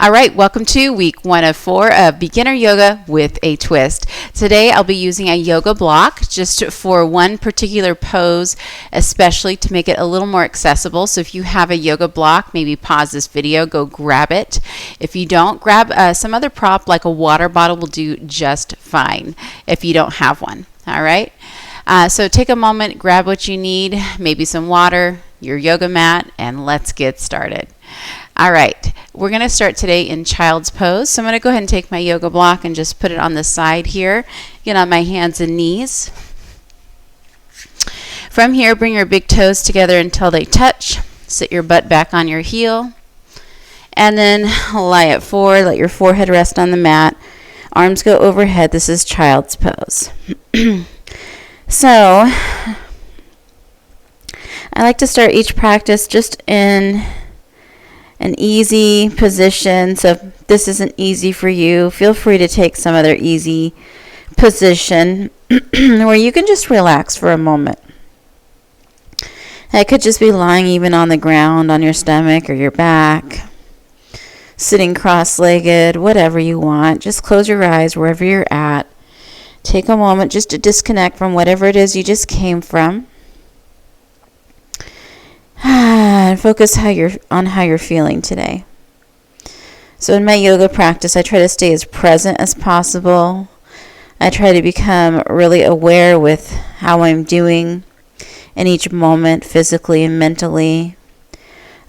All right, welcome to week 1 of 4 of beginner yoga with a twist. Today I'll be using a yoga block just for one particular pose, especially to make it a little more accessible. So if you have a yoga block, maybe pause this video, go grab it. If you don't, grab some other prop like a water bottle will do just fine if you don't have one. All right, so take a moment, grab what you need, maybe some water, your yoga mat, and let's get started. All right, we're going to start today in child's pose. So I'm going to go ahead and take my yoga block and just put it on the side here. Get on my hands and knees. From here, bring your big toes together until they touch. Sit your butt back on your heel. And then lie it forward. Let your forehead rest on the mat. Arms go overhead. This is child's pose. So I like to start each practice just in an easy position. So if this isn't easy for you, feel free to take some other easy position where you can just relax for a moment. It could just be lying even on the ground on your stomach or your back, sitting cross-legged, whatever you want. Just close your eyes wherever you're at. Take a moment just to disconnect from whatever it is you just came from. And focus on how you're feeling today. So in my yoga practice, I try to stay as present as possible. I try to become really aware with how I'm doing in each moment, physically and mentally.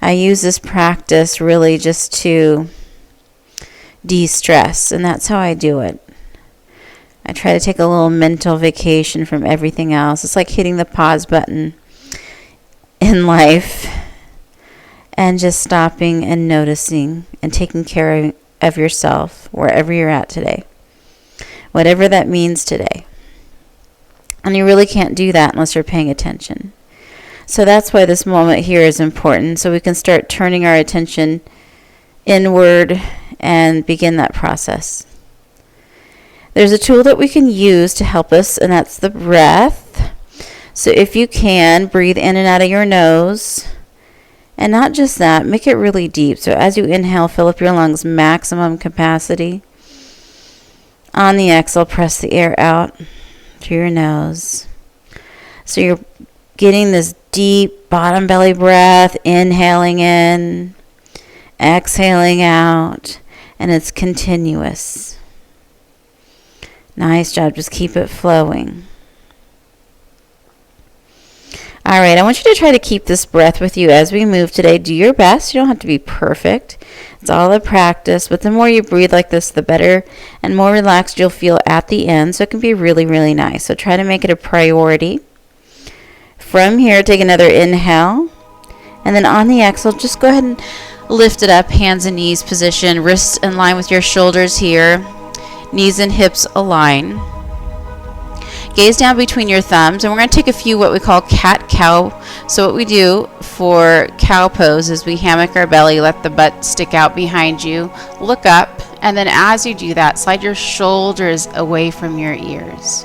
I use this practice really just to de-stress, and that's how I do it. I try to take a little mental vacation from everything else. It's like hitting the pause button in life and just stopping and noticing and taking care of yourself wherever you're at today, whatever that means today. And you really can't do that unless you're paying attention. So that's why this moment here is important, so we can start turning our attention inward and begin that process. There's a tool that we can use to help us, and that's the breath. So if you can, breathe in and out of your nose. And not just that, make it really deep. So as you inhale, fill up your lungs maximum capacity. On the exhale, press the air out through your nose. So you're getting this deep bottom belly breath, inhaling in, exhaling out, and it's continuous. Nice job. Just keep it flowing. All right, I want you to try to keep this breath with you as we move today. Do your best. You don't have to be perfect. It's all a practice, but the more you breathe like this, the better and more relaxed you'll feel at the end. So it can be really, really nice. So try to make it a priority. From here, take another inhale. And then on the exhale, just go ahead and lift it up, hands and knees position, wrists in line with your shoulders here, knees and hips align. Gaze down between your thumbs, and we're going to take a few what we call cat-cow. So what we do for cow pose is we hammock our belly, let the butt stick out behind you, look up, and then as you do that, slide your shoulders away from your ears.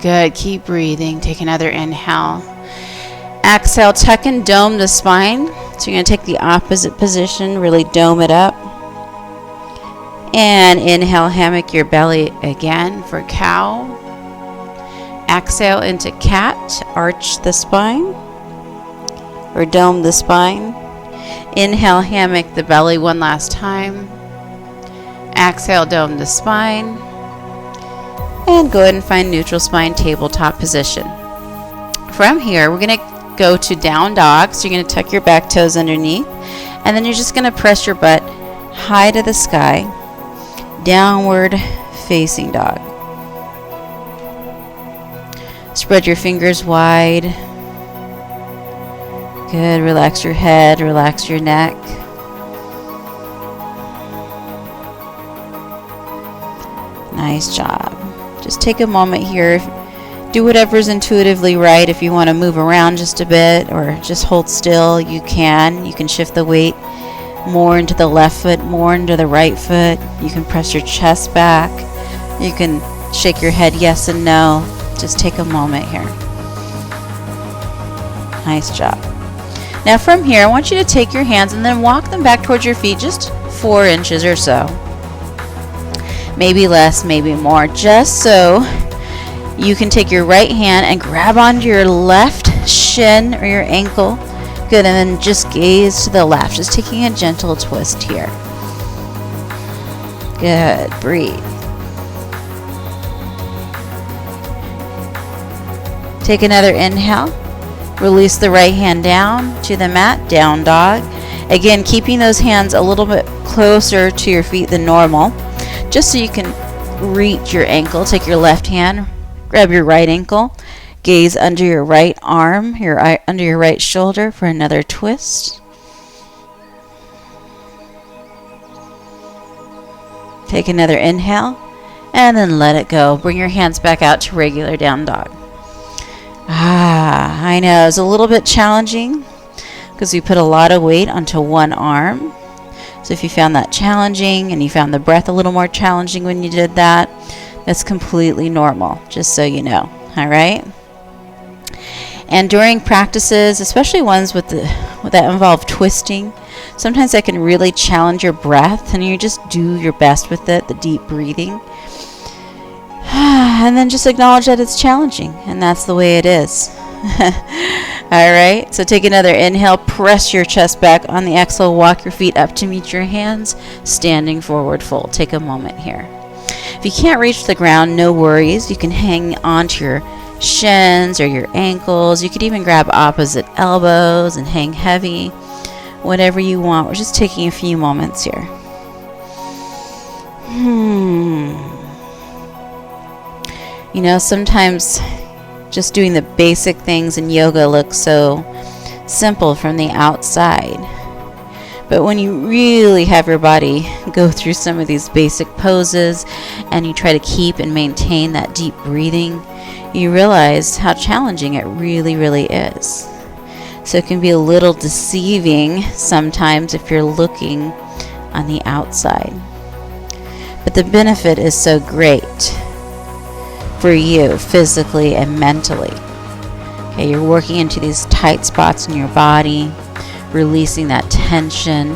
Good. Keep breathing. Take another inhale. Exhale, tuck and dome the spine. So you're going to take the opposite position, really dome it up. And inhale, hammock your belly again for cow. Exhale into cat, arch the spine or dome the spine. Inhale, hammock the belly one last time. Exhale, dome the spine. And go ahead and find neutral spine, tabletop position. From here, we're going to go to down dog. So you're going to tuck your back toes underneath. And then you're just going to press your butt high to the sky. Downward facing dog. Spread your fingers wide. Good. Relax your head. Relax your neck. Nice job. Just take a moment here. Do whatever's intuitively right. If you want to move around just a bit or just hold still, you can. You can shift the weight more into the left foot, more into the right foot. You can press your chest back. You can shake your head yes and no. Just take a moment here. Nice job. Now from here, I want you to take your hands and then walk them back towards your feet. Just 4 inches or so. Maybe less, maybe more, just so you can take your right hand and grab onto your left shin or your ankle. Good, and then just gaze to the left, just taking a gentle twist here. Good, breathe. Take another inhale. Release the right hand down to the mat, down dog. Again, keeping those hands a little bit closer to your feet than normal, just so you can reach your ankle. Take your left hand, grab your right ankle, gaze under your right arm, under your right shoulder for another twist. Take another inhale, and then let it go. Bring your hands back out to regular down dog. I know it's a little bit challenging because we put a lot of weight onto one arm. So if you found that challenging and you found the breath a little more challenging when you did that, that's completely normal, just so you know. All right? And during practices, especially ones that involve twisting, sometimes that can really challenge your breath, and you just do your best with it, the deep breathing. And then just acknowledge that it's challenging, and that's the way it is. All right, so take another inhale, press your chest back. On the exhale, walk your feet up to meet your hands, standing forward fold. Take a moment here. If you can't reach the ground, no worries. You can hang onto your shins or your ankles. You could even grab opposite elbows and hang heavy, whatever you want. We're just taking a few moments here. You know, sometimes just doing the basic things in yoga looks so simple from the outside. But when you really have your body go through some of these basic poses and you try to keep and maintain that deep breathing, you realize how challenging it really, really is. So it can be a little deceiving sometimes if you're looking on the outside. But the benefit is so great for you physically and mentally. Okay, you're working into these tight spots in your body, releasing that tension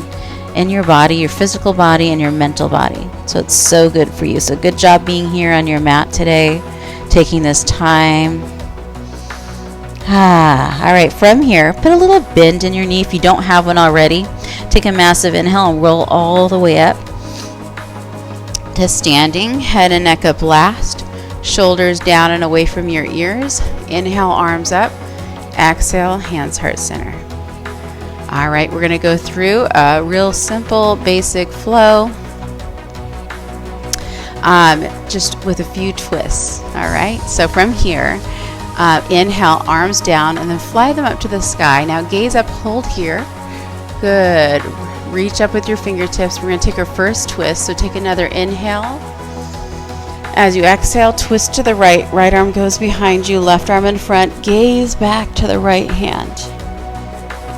in your body, your physical body and your mental body. So it's so good for you. So good job being here on your mat today, taking this time. All right, from here, put a little bend in your knee if you don't have one already. Take a massive inhale and roll all the way up to standing, head and neck up last. Shoulders down and away from your ears. Inhale, arms up. Exhale, hands heart center. All right, we're going to go through a real simple, basic flow, just with a few twists. All right, so from here, inhale, arms down, and then fly them up to the sky. Now gaze up, hold here. Good. Reach up with your fingertips. We're going to take our first twist. So take another inhale. As you exhale, twist to the right. Right arm goes behind you, left arm in front. Gaze back to the right hand.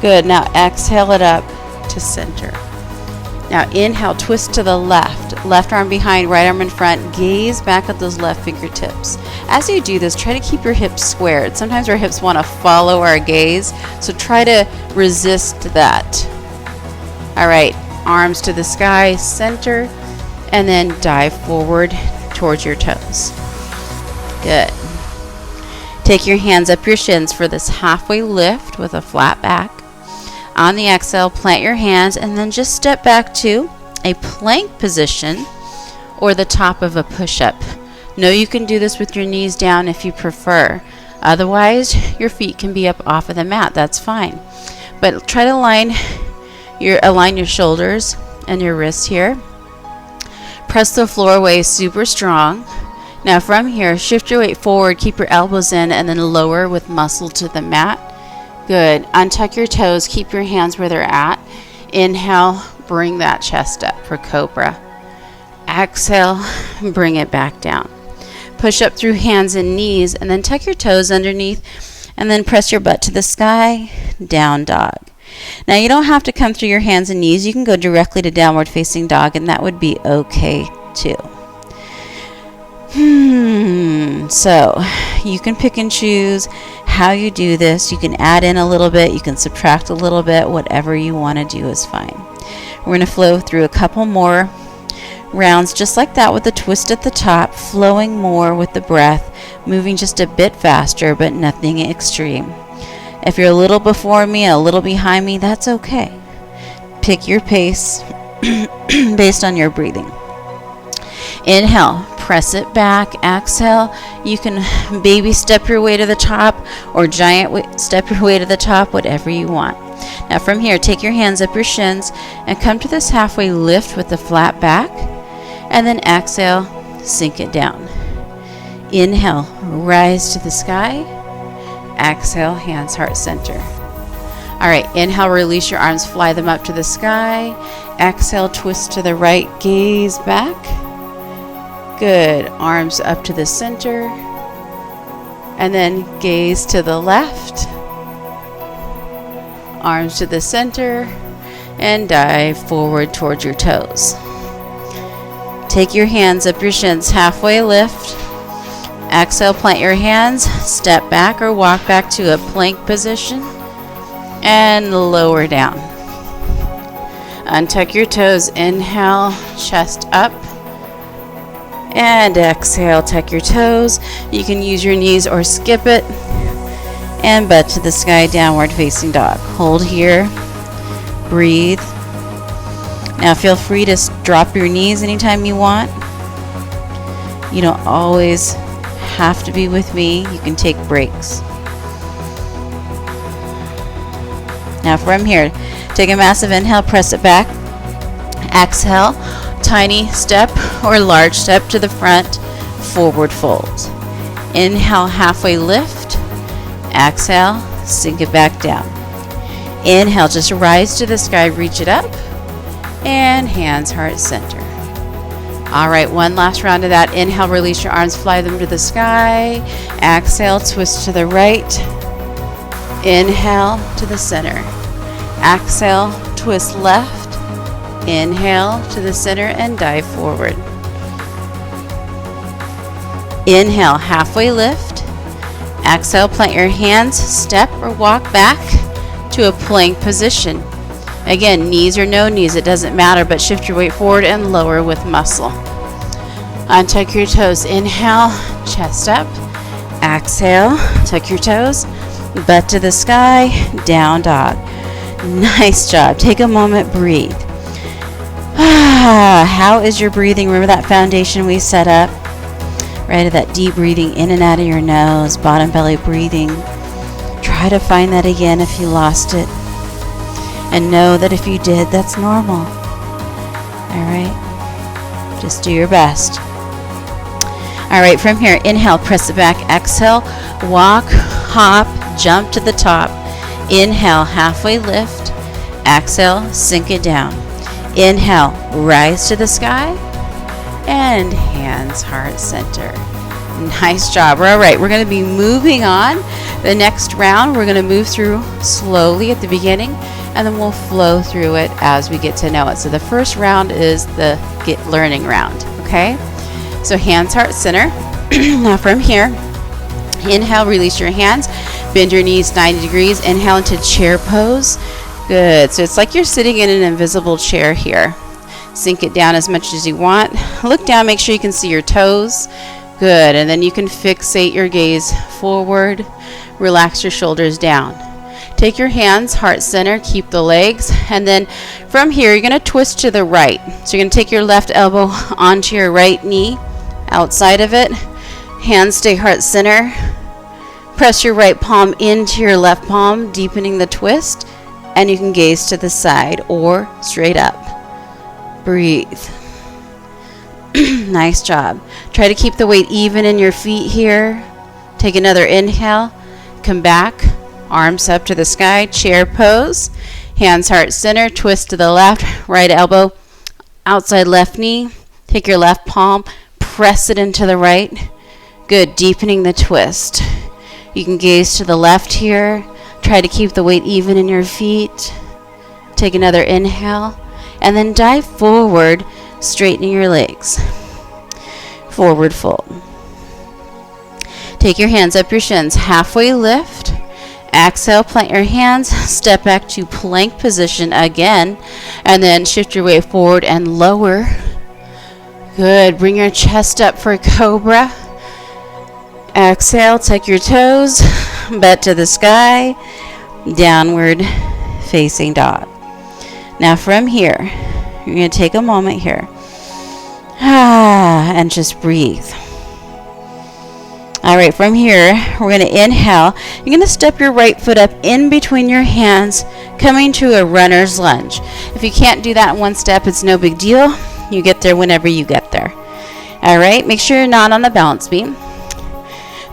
Good. Now exhale it up to center. Now inhale, twist to the left. Left arm behind, right arm in front. Gaze back at those left fingertips. As you do this, try to keep your hips squared. Sometimes our hips want to follow our gaze, so try to resist that. All right, arms to the sky, center, and then dive forward towards your toes. Good. Take your hands up your shins for this halfway lift with a flat back. On the exhale, plant your hands and then just step back to a plank position or the top of a push-up. Know you can do this with your knees down if you prefer. Otherwise, your feet can be up off of the mat. That's fine. But try to align your shoulders and your wrists here. Press the floor away super strong. Now from here, shift your weight forward, keep your elbows in, and then lower with muscle to the mat. Good. Untuck your toes, keep your hands where they're at. Inhale, bring that chest up for cobra. Exhale, bring it back down. Push up through hands and knees, and then tuck your toes underneath, and then press your butt to the sky, down dog. Now you don't have to come through your hands and knees. You can go directly to downward facing dog, and that would be okay too. So you can pick and choose how you do this. You can add in a little bit, you can subtract a little bit, whatever you want to do is fine. We're going to flow through a couple more rounds just like that with a twist at the top, flowing more with the breath, moving just a bit faster, but nothing extreme. If you're a little before me, a little behind me, that's okay. Pick your pace based on your breathing. Inhale, press it back. Exhale, you can baby step your way to the top or giant step your way to the top, whatever you want. Now from here, take your hands up your shins and come to this halfway lift with the flat back. And then exhale, sink it down. Inhale, rise to the sky. Exhale, hands, heart center. All right, inhale, release your arms, fly them up to the sky. Exhale, twist to the right, gaze back. Good, arms up to the center. And then gaze to the left. Arms to the center. And dive forward towards your toes. Take your hands up your shins, halfway lift. Exhale, plant your hands, step back or walk back to a plank position, and lower down. Untuck your toes, inhale, chest up, and exhale, tuck your toes. You can use your knees or skip it, and butt to the sky, downward facing dog. Hold here, breathe. Now feel free to drop your knees anytime you want. You don't always have to be with me. You can take breaks. Now from here, take a massive inhale, press it back. Exhale, tiny step or large step to the front, forward fold. Inhale, halfway lift. Exhale, sink it back down. Inhale, just rise to the sky, reach it up. And hands, heart center. All right, one last round of that. Inhale, release your arms, fly them to the sky. Exhale, twist to the right. Inhale, to the center. Exhale, twist left. Inhale, to the center and dive forward. Inhale, halfway lift. Exhale, plant your hands, step or walk back to a plank position. Again, knees or no knees, it doesn't matter, but shift your weight forward and lower with muscle. Untuck your toes. Inhale, chest up. Exhale, tuck your toes. Butt to the sky, down dog. Nice job. Take a moment, breathe. How is your breathing? Remember that foundation we set up? Right, that deep breathing in and out of your nose, bottom belly breathing. Try to find that again if you lost it. And know that if you did, that's normal. All right? Just do your best. All right, from here, inhale, press it back. Exhale, walk, hop, jump to the top. Inhale, halfway lift. Exhale, sink it down. Inhale, rise to the sky. And hands, heart center. Nice job. All right, we're going to be moving on. The next round, we're going to move through slowly at the beginning, and then we'll flow through it as we get to know it. So the first round is the get learning round, okay? So hands, heart, center. Now from here, inhale, release your hands, bend your knees 90 degrees, inhale into chair pose. Good. So it's like you're sitting in an invisible chair here. Sink it down as much as you want. Look down, make sure you can see your toes. Good. And then you can fixate your gaze forward. Relax your shoulders down. Take your hands, heart center, keep the legs, and then from here you're going to twist to the right. So you're going to take your left elbow onto your right knee, outside of it. Hands stay heart center. Press your right palm into your left palm, deepening the twist, and you can gaze to the side or straight up. Breathe. Nice job. Try to keep the weight even in your feet here. Take another inhale. Come back. Arms up to the sky. Chair pose. Hands heart center. Twist to the left. Right elbow outside left knee. Take your left palm. Press it into the right. Good. Deepening the twist. You can gaze to the left here. Try to keep the weight even in your feet. Take another inhale. And then dive forward, straightening your legs. Forward fold. Take your hands up your shins. Halfway lift. exhale, plant your hands, step back to plank position again, and then shift your weight forward and lower. Good. Bring your chest up for cobra. Exhale, tuck your toes, butt to the sky, downward facing dog. Now from here, you're going to take a moment here and just breathe. All right, from here, we're going to inhale. You're going to step your right foot up in between your hands, coming to a runner's lunge. If you can't do that in one step, it's no big deal. You get there whenever you get there. All right, make sure you're not on the balance beam.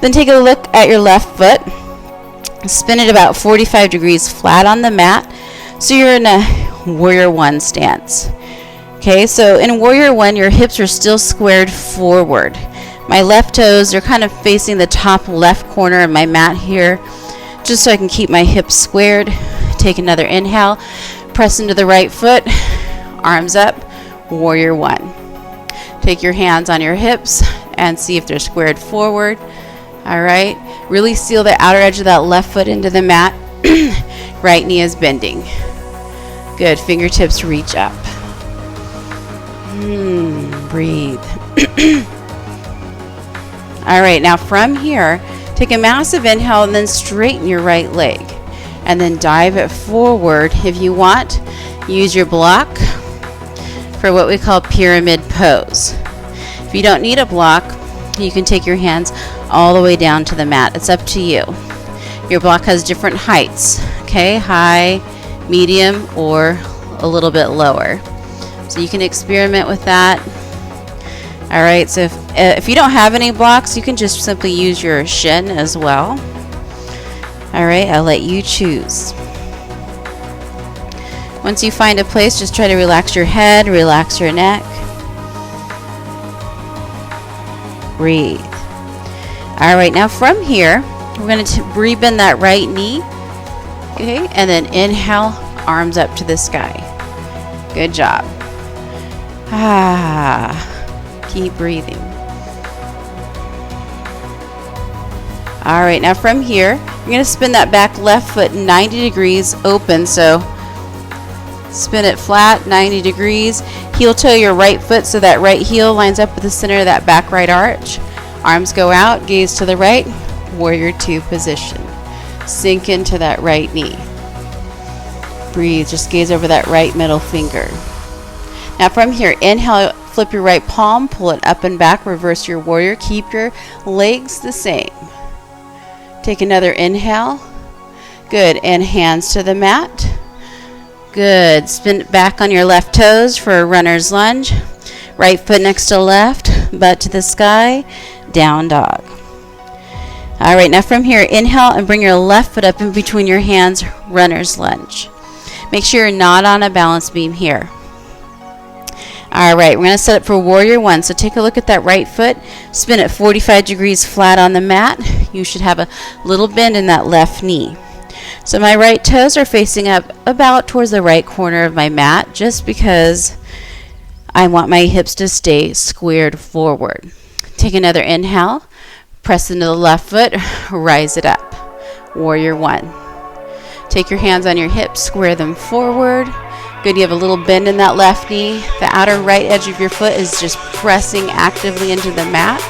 Then take a look at your left foot. Spin it about 45 degrees flat on the mat. So you're in a warrior one stance. Okay, so in warrior one, your hips are still squared forward. My left toes are kind of facing the top left corner of my mat here, just so I can keep my hips squared. Take another inhale, press into the right foot, arms up, warrior one. Take your hands on your hips and see if they're squared forward. All right, really seal the outer edge of that left foot into the mat. Right knee is bending. Good, fingertips reach up. Breathe. All right, now from here, take a massive inhale and then straighten your right leg. And then dive it forward. If you want, use your block for what we call pyramid pose. If you don't need a block, you can take your hands all the way down to the mat. It's up to you. Your block has different heights, okay? High, medium, or a little bit lower. So you can experiment with that. All right, so if you don't have any blocks, you can just simply use your shin as well. All right, I'll let you choose. Once you find a place, just try to relax your head, relax your neck. Breathe. All right, now from here, we're going to rebend that right knee. Okay, and then inhale, arms up to the sky. Good job. Keep breathing. All right, now from here, you're going to spin that back left foot 90 degrees open. So spin it flat, 90 degrees. Heel toe your right foot so that right heel lines up with the center of that back right arch. Arms go out, gaze to the right, warrior two position. Sink into that right knee. Breathe, just gaze over that right middle finger. Now from here, inhale, flip your right palm, pull it up and back, reverse your warrior. Keep your legs the same. Take another inhale. Good, and hands to the mat. Good, spin it back on your left toes for a runner's lunge. Right foot next to left, butt to the sky, down dog. All right, now from here, inhale and bring your left foot up in between your hands, runner's lunge. Make sure you're not on a balance beam here. All right, we're going to set up for warrior one. So take a look at that right foot. Spin it 45 degrees flat on the mat. You should have a little bend in that left knee. So my right toes are facing up about towards the right corner of my mat, just because I want my hips to stay squared forward. Take another inhale. Press into the left foot. Rise it up. Warrior one. Take your hands on your hips. Square them forward. Good, you have a little bend in that left knee. The outer right edge of your foot is just pressing actively into the mat.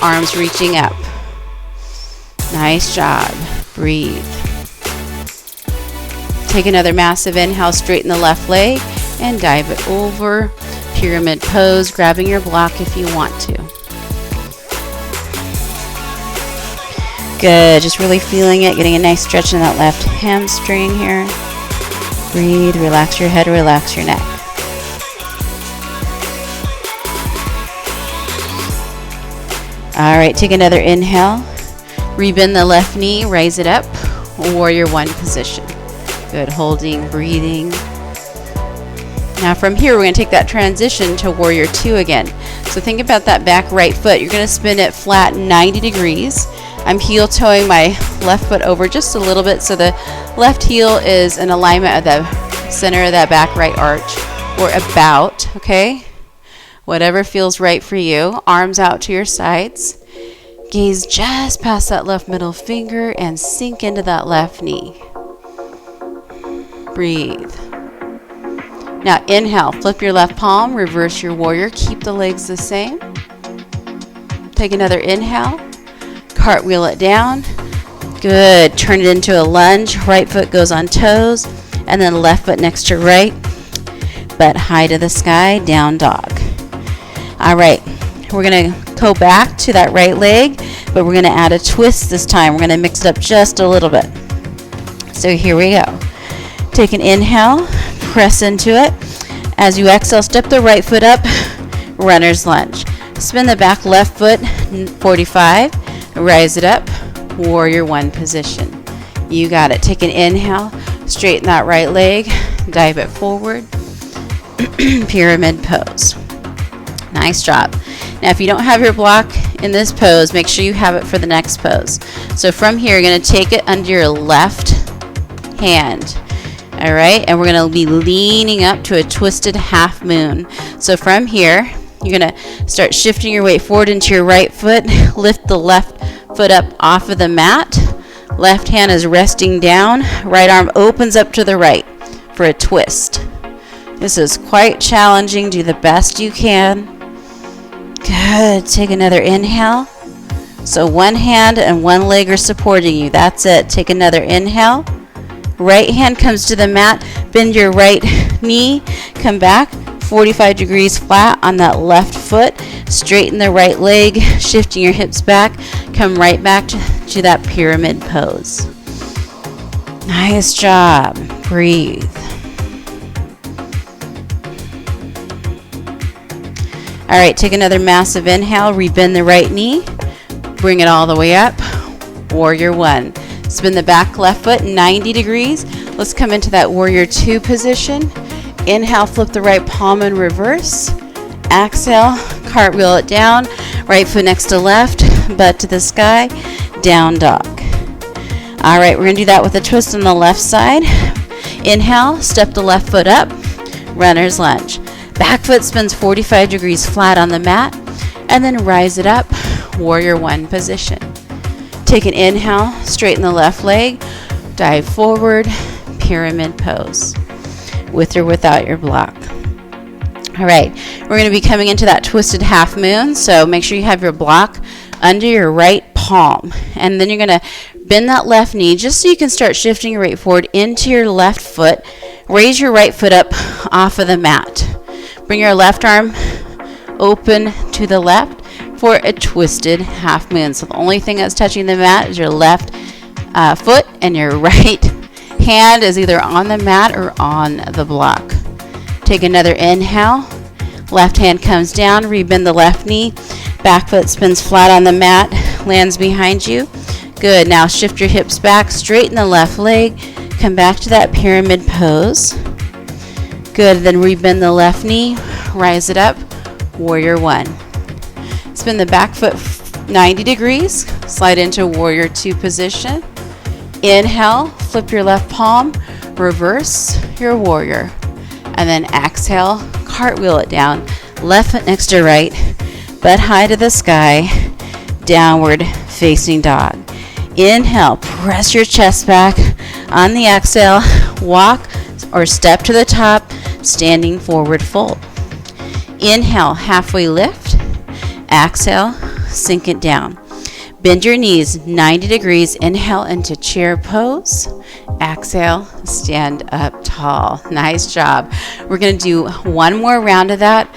Arms reaching up. Nice job. Breathe. Take another massive inhale, straighten the left leg, and dive it over. Pyramid pose, grabbing your block if you want to. Good, just really feeling it, getting a nice stretch in that left hamstring here. Breathe, relax your head, relax your neck. All right, take another inhale. Rebend the left knee, raise it up. Warrior one position. Good, holding, breathing. Now from here, we're going to take that transition to warrior two again. So think about that back right foot. You're going to spin it flat 90 degrees. I'm heel toeing my left foot over just a little bit so the left heel is in alignment at the center of that back right arch, or about, okay? Whatever feels right for you. Arms out to your sides. Gaze just past that left middle finger and sink into that left knee. Breathe. Now inhale, flip your left palm, reverse your warrior, keep the legs the same. Take another inhale, cartwheel it down. Good, turn it into a lunge, right foot goes on toes, and then left foot next to right, butt high to the sky, down dog. All right, we're gonna go back to that right leg, but we're gonna add a twist this time. We're gonna mix it up just a little bit. So here we go. Take an inhale, press into it. As you exhale, step the right foot up, runner's lunge. Spin the back left foot, 45, rise it up, warrior one position. You got it. Take an inhale, straighten that right leg, dive it forward, pyramid pose. Nice job. Now if you don't have your block in this pose, make sure you have it for the next pose. So from here, you're going to take it under your left hand. All right, and we're going to be leaning up to a twisted half moon. So from here, you're going to start shifting your weight forward into your right foot. Lift the left foot up off of the mat. Left hand is resting down. Right arm opens up to the right for a twist. This is quite challenging. Do the best you can. Good. Take another inhale. So one hand and one leg are supporting you. That's it. Take another inhale. Right hand comes to the mat. Bend your right knee. Come back 45 degrees flat on that left foot. Straighten the right leg, shifting your hips back. Come right back to that pyramid pose. Nice job. Breathe. All right, take another massive inhale. Rebend the right knee. Bring it all the way up. Warrior one. Spin the back left foot 90 degrees. Let's come into that warrior two position. Inhale, flip the right palm in reverse. Exhale, cartwheel it down. Right foot next to left, butt to the sky, down dog. All right, we're going to do that with a twist on the left side. Inhale, step the left foot up, runner's lunge. Back foot spins 45 degrees flat on the mat, and then rise it up, warrior one position. Take an inhale, straighten the left leg, dive forward, pyramid pose, with or without your block. All right, we're going to be coming into that twisted half moon, so make sure you have your block under your right palm. And then you're going to bend that left knee just so you can start shifting your weight forward into your left foot. Raise your right foot up off of the mat. Bring your left arm open to the left for a twisted half moon. So the only thing that's touching the mat is your left foot, and your right hand is either on the mat or on the block. Take another inhale. Left hand comes down. Rebend the left knee. Back foot spins flat on the mat. Lands behind you. Good. Now shift your hips back. Straighten the left leg. Come back to that pyramid pose. Good. Then rebend the left knee. Rise it up. Warrior one. Spin the back foot 90 degrees. Slide into warrior two position. Inhale. Flip your left palm. Reverse your warrior. And then exhale, cartwheel it down, left foot next to right, butt high to the sky, downward facing dog. Inhale, press your chest back. On the exhale, walk or step to the top, standing forward fold. Inhale, halfway lift. Exhale, sink it down. Bend your knees 90 degrees. Inhale into chair pose. Exhale, stand up tall. Nice job. We're going to do one more round of that,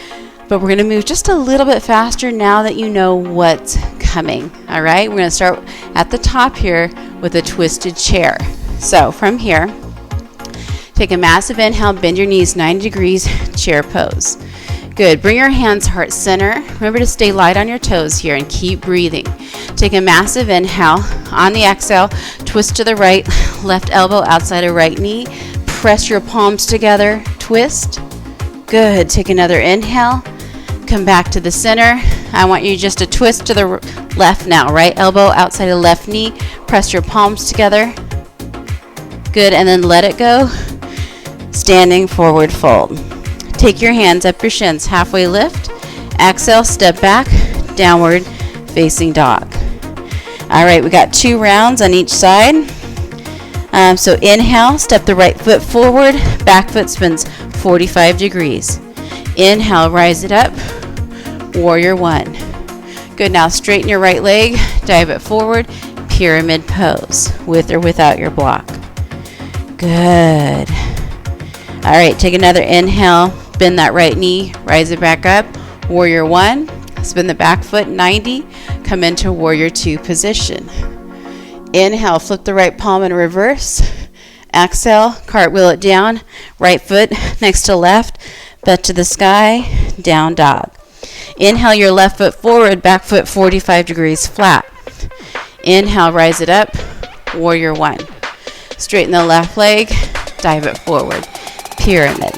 but we're going to move just a little bit faster now that you know what's coming. All right, we're going to start at the top here with a twisted chair. So from here, take a massive inhale, bend your knees 90 degrees, chair pose. Good. Bring your hands heart center. Remember to stay light on your toes here and keep breathing. Take a massive inhale. On the exhale, twist to the right, left elbow outside of right knee. Press your palms together. Twist. Good. Take another inhale. Come back to the center. I want you just to twist to the left now. Right elbow outside of left knee. Press your palms together. Good. And then let it go. Standing forward fold. Take your hands up your shins, halfway lift. Exhale, step back, downward facing dog. All right, we got 2 rounds on each side. So inhale, step the right foot forward, back foot spins 45 degrees. Inhale, rise it up, warrior 1. Good, now straighten your right leg, dive it forward, pyramid pose, with or without your block. Good. All right, take another inhale, bend that right knee, rise it back up, warrior 1. Spin the back foot 90, come into warrior 2 position. Inhale, flip the right palm in reverse. Exhale, cartwheel it down, right foot next to left, butt to the sky, down dog. Inhale your left foot forward, back foot 45 degrees flat. Inhale, rise it up, warrior 1. Straighten the left leg, dive it forward, pyramid.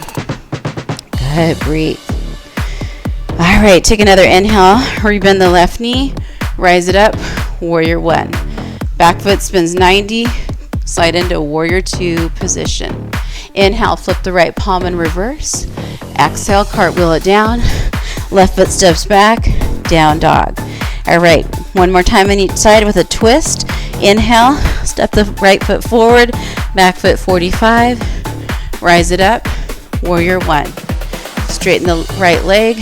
Good, breathe. All right, take another inhale, rebend the left knee, rise it up, warrior 1. Back foot spins 90, slide into warrior 2 position. Inhale, flip the right palm in reverse. Exhale, cartwheel it down. Left foot steps back, down dog. All right, one more time on each side with a twist. Inhale, step the right foot forward, back foot 45. Rise it up, warrior 1. Straighten the right leg,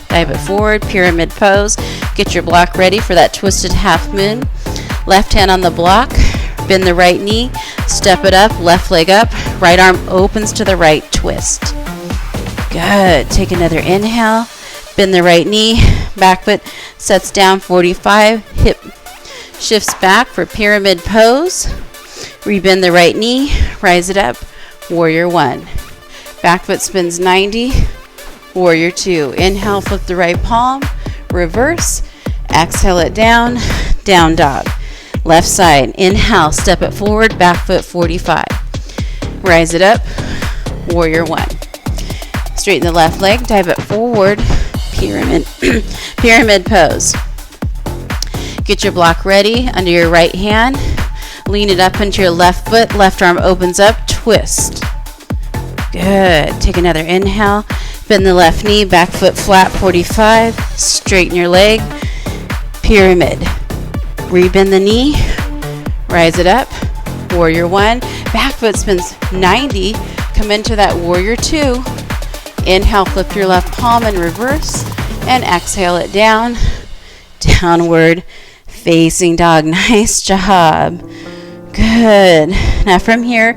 dive it forward, pyramid pose. Get your block ready for that twisted half moon. Left hand on the block, bend the right knee, step it up, left leg up, right arm opens to the right, twist. Good. Take another inhale, bend the right knee, back foot sets down 45, hip shifts back for pyramid pose. Rebend the right knee, rise it up, warrior 1. Back foot spins 90, warrior 2. Inhale, flip the right palm, reverse, exhale it down, down dog. Left side, inhale, step it forward, back foot 45. Rise it up, warrior 1. Straighten the left leg, dive it forward, pyramid, pyramid pose. Get your block ready under your right hand. Lean it up into your left foot, left arm opens up, twist. Good. Take another inhale, bend the left knee, back foot flat 45. Straighten your leg, pyramid. Rebend the knee, rise it up, warrior 1. Back foot spins 90, come into that warrior 2. Inhale, flip your left palm in reverse, and exhale it down, downward facing dog. Nice job. Good. Now from here,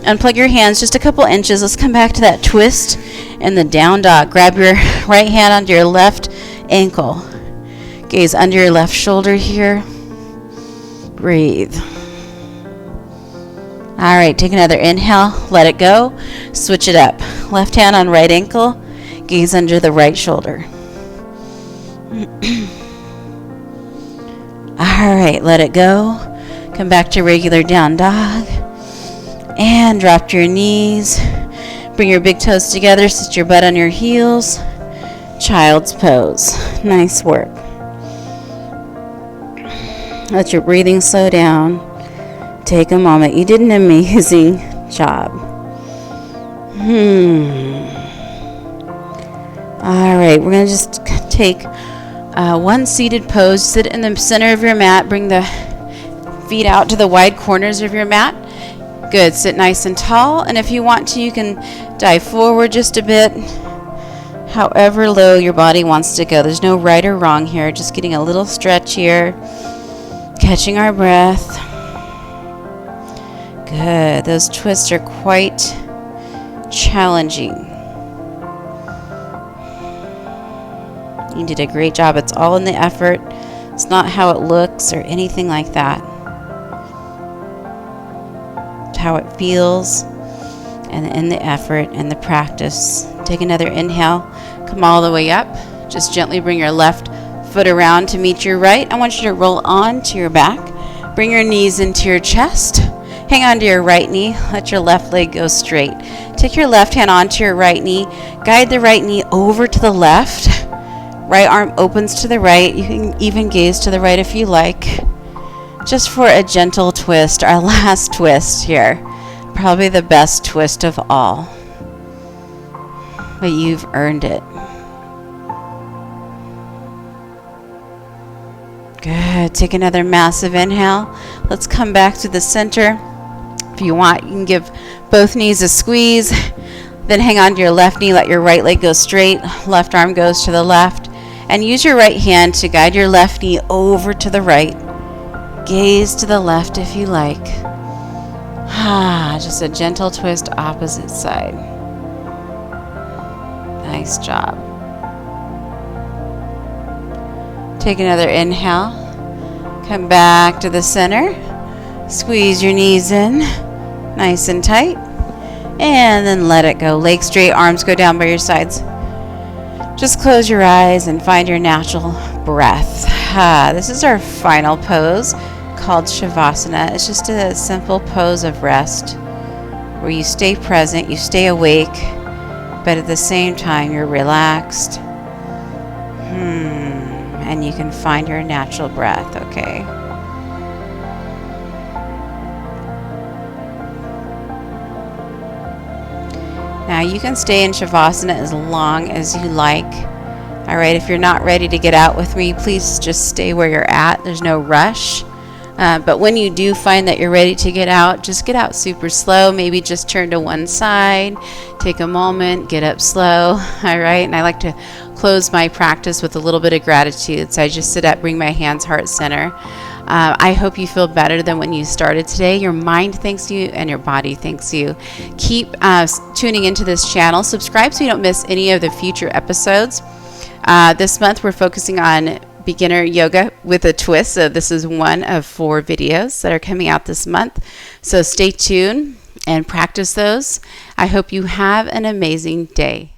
unplug your hands just a couple inches. Let's come back to that twist and the down dog. Grab your right hand onto your left ankle. Gaze under your left shoulder here. Breathe. All right, take another inhale, let it go. Switch it up. Left hand on right ankle, gaze under the right shoulder. All right, let it go. Come back to regular down dog. And drop your knees. Bring your big toes together, sit your butt on your heels. Child's pose. Nice work. Let your breathing slow down. Take a moment. You did an amazing job. All right, we're going to just take one seated pose. Sit in the center of your mat. Bring the feet out to the wide corners of your mat. Good. Sit nice and tall. And if you want to, you can dive forward just a bit. However low your body wants to go. There's no right or wrong here. Just getting a little stretch here. Catching our breath. Good. Those twists are quite challenging. You did a great job. It's all in the effort. It's not how it looks or anything like that. It's how it feels and in the effort and the practice. Take another inhale. Come all the way up. Just gently bring your left foot around to meet your right. I want you to roll on to your back. Bring your knees into your chest. Hang on to your right knee. Let your left leg go straight. Take your left hand onto your right knee. Guide the right knee over to the left. Right arm opens to the right. You can even gaze to the right if you like. Just for a gentle twist. Our last twist here. Probably the best twist of all. But you've earned it. Good. Take another massive inhale. Let's come back to the center. If you want, you can give both knees a squeeze. Then hang on to your left knee. Let your right leg go straight. Left arm goes to the left. And use your right hand to guide your left knee over to the right. Gaze to the left if you like. Just a gentle twist opposite side. Nice job. Take another inhale. Come back to the center. Squeeze your knees in, nice and tight. And then let it go. Legs straight, arms go down by your sides. Just close your eyes and find your natural breath. This is our final pose called Shavasana. It's just a simple pose of rest where you stay present, you stay awake, but at the same time you're relaxed. And you can find your natural breath, okay? Now you can stay in Shavasana as long as you like. All right, if you're not ready to get out with me, please just stay where you're at. There's no rush. But when you do find that you're ready to get out, just get out super slow. Maybe just turn to one side, take a moment, get up slow. All right, and I like to close my practice with a little bit of gratitude. So I just sit up, bring my hands heart center. I hope you feel better than when you started today. Your mind thanks you and your body thanks you. Keep tuning into this channel. Subscribe so you don't miss any of the future episodes. This month we're focusing on beginner yoga with a twist. So this is one of 4 videos that are coming out this month. So stay tuned and practice those. I hope you have an amazing day.